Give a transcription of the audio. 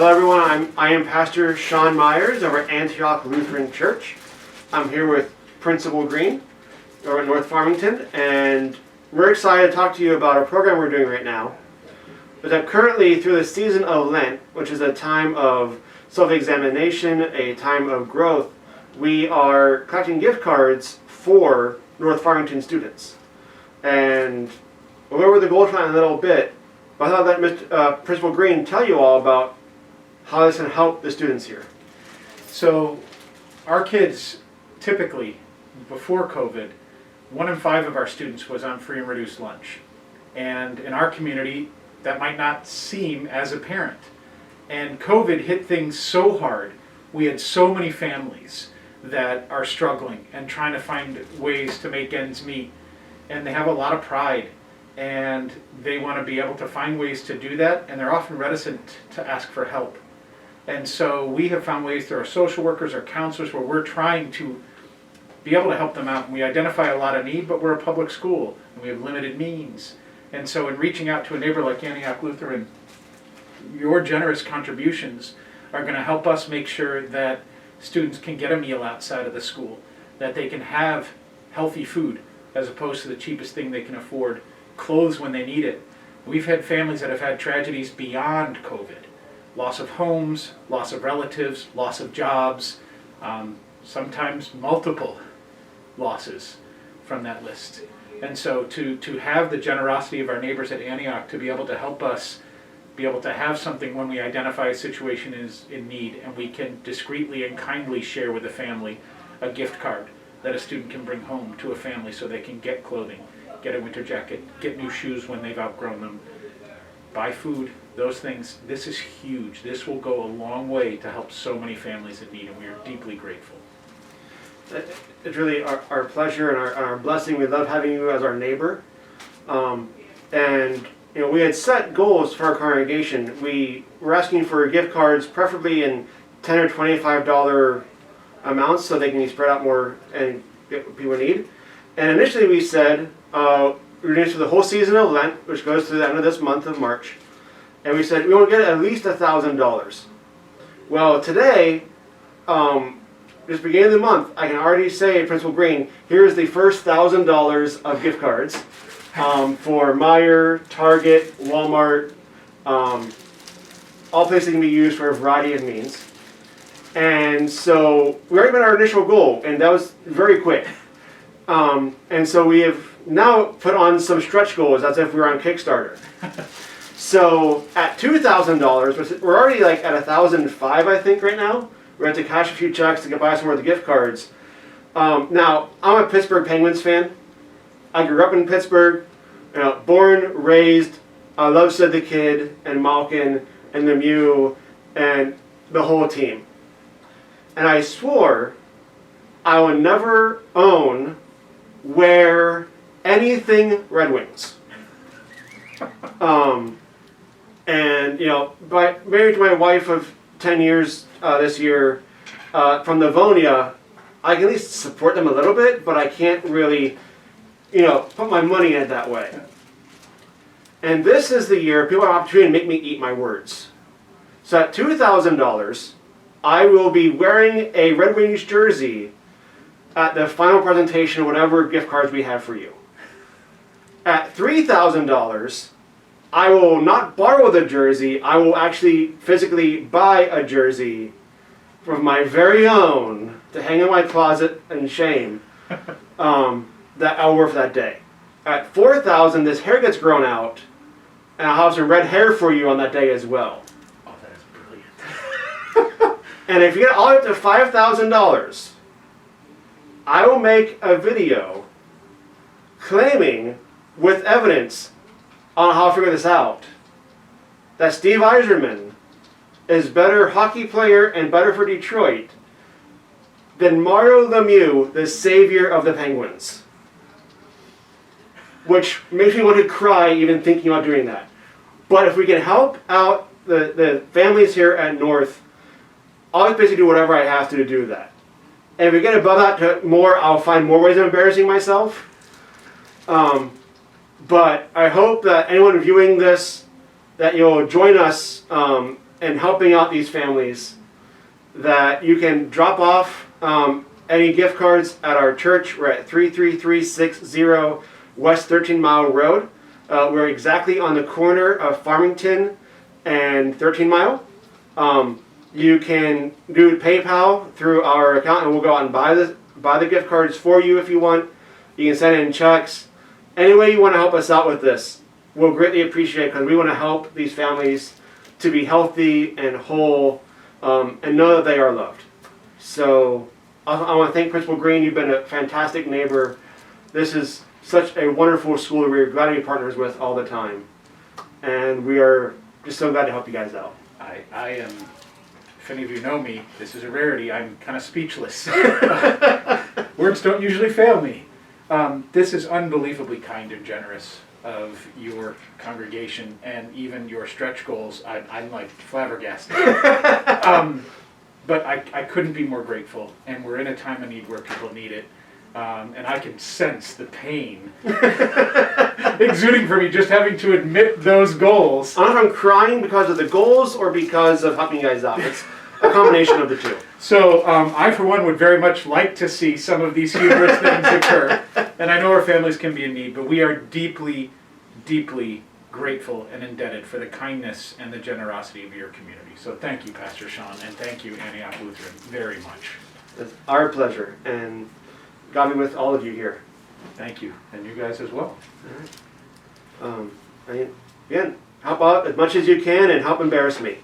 Hello everyone, I am Pastor Sean Myers over at Antioch Lutheran Church. I'm here with Principal Greene over at North Farmington, and we're excited to talk to you about a program we're doing right now. But that currently through the season of Lent, which is a time of self-examination, a time of growth, we are collecting gift cards for North Farmington students. And we'll go over the goal plan in a little bit, but I thought that Mr. Principal Greene tell you all about how this can help the students here. So our kids, typically, before COVID, 1 in 5 of our students was on free and reduced lunch. And in our community, that might not seem as apparent. And COVID hit things so hard. We had so many families that are struggling and trying to find ways to make ends meet. And they have a lot of pride. And they want to be able to find ways to do that. And they're often reticent to ask for help. And so we have found ways through our social workers, our counselors, where we're trying to be able to help them out. And we identify a lot of need, but we're a public school, and we have limited means. And so in reaching out to a neighbor like Antioch Lutheran, your generous contributions are going to help us make sure that students can get a meal outside of the school, that they can have healthy food as opposed to the cheapest thing they can afford, clothes when they need it. We've had families that have had tragedies beyond COVID. Loss of homes, loss of relatives, loss of jobs, sometimes multiple losses from that list. And so to have the generosity of our neighbors at Antioch to be able to help us be able to have something when we identify a situation is in need, and we can discreetly and kindly share with the family a gift card that a student can bring home to a family so they can get clothing, get a winter jacket, get new shoes when they've outgrown them, buy food, those things. This is huge. This will go a long way to help so many families in need, and we are deeply grateful. It's really our pleasure and our blessing. We love having you as our neighbor. And you know, we had set goals for our congregation. We were asking for gift cards, preferably in $10 or $25 amounts, so they can be spread out more and get what people need. And initially we said we're doing this for the whole season of Lent, which goes to the end of this month of March. And we said we want to get at least $1,000. Well, today, just beginning of the month, I can already say, Principal Greene, here's the first $1,000 of gift cards for Meijer, Target, Walmart, all places that can be used for a variety of means. And so we already met our initial goal, and that was very quick. And so we have now put on some stretch goals as if we were on Kickstarter. So at $2,000, we're already like at $1,005, I think, right now. We're going to cash a few checks to get buy some more of the gift cards. Now, I'm a Pittsburgh Penguins fan. I grew up in Pittsburgh, born, raised. I love Sid the Kid and Malkin and Lemieux and the whole team. And I swore I would never own, wear anything Red Wings. And married to my wife of 10 years this year from Livonia, I can at least support them a little bit, but I can't really, put my money in it that way. And this is the year people have an opportunity to make me eat my words. So at $2,000, I will be wearing a Red Wings jersey at the final presentation of whatever gift cards we have for you. At $3,000, I will not borrow the jersey, I will actually physically buy a jersey from my very own to hang in my closet in shame that I'll wear for that day. At $4,000, this hair gets grown out, and I'll have some red hair for you on that day as well. Oh, that is brilliant. And if you get all the way up to $5,000, I will make a video claiming with evidence on how to figure this out, that Steve Yzerman is better hockey player and better for Detroit than Mario Lemieux, the savior of the Penguins. Which makes me want to cry even thinking about doing that. But if we can help out the families here at North, I'll basically do whatever I have to do that. And if we get above that to more, I'll find more ways of embarrassing myself. But I hope that anyone viewing this, that you'll join us and helping out these families, that you can drop off any gift cards at our church. We're at 33360 West 13 Mile Road. We're exactly on the corner of Farmington and 13 Mile. You can do PayPal through our account, and we'll go out and buy the gift cards for you if you want. You can send in checks. Any way you want to help us out with this, we'll greatly appreciate it, because we want to help these families to be healthy and whole, and know that they are loved. So I want to thank Principal Greene. You've been a fantastic neighbor. This is such a wonderful school we're glad to be partners with all the time. And we are just so glad to help you guys out. I am, if any of you know me, this is a rarity, I'm kind of speechless. Words don't usually fail me. This is unbelievably kind and generous of your congregation, and even your stretch goals. I'm like flabbergasted. But I couldn't be more grateful, and we're in a time of need where people need it. And I can sense the pain exuding from me just having to admit those goals. I don't know if I'm crying because of the goals or because of helping you guys out. It's a combination of the two. So I, for one, would very much like to see some of these humorous things occur. And I know our families can be in need, but we are deeply, deeply grateful and indebted for the kindness and the generosity of your community. So thank you, Pastor Sean, and thank you, Antioch Lutheran, very much. It's our pleasure, and God be with all of you here. Thank you, and you guys as well. Again, help out as much as you can and help embarrass me.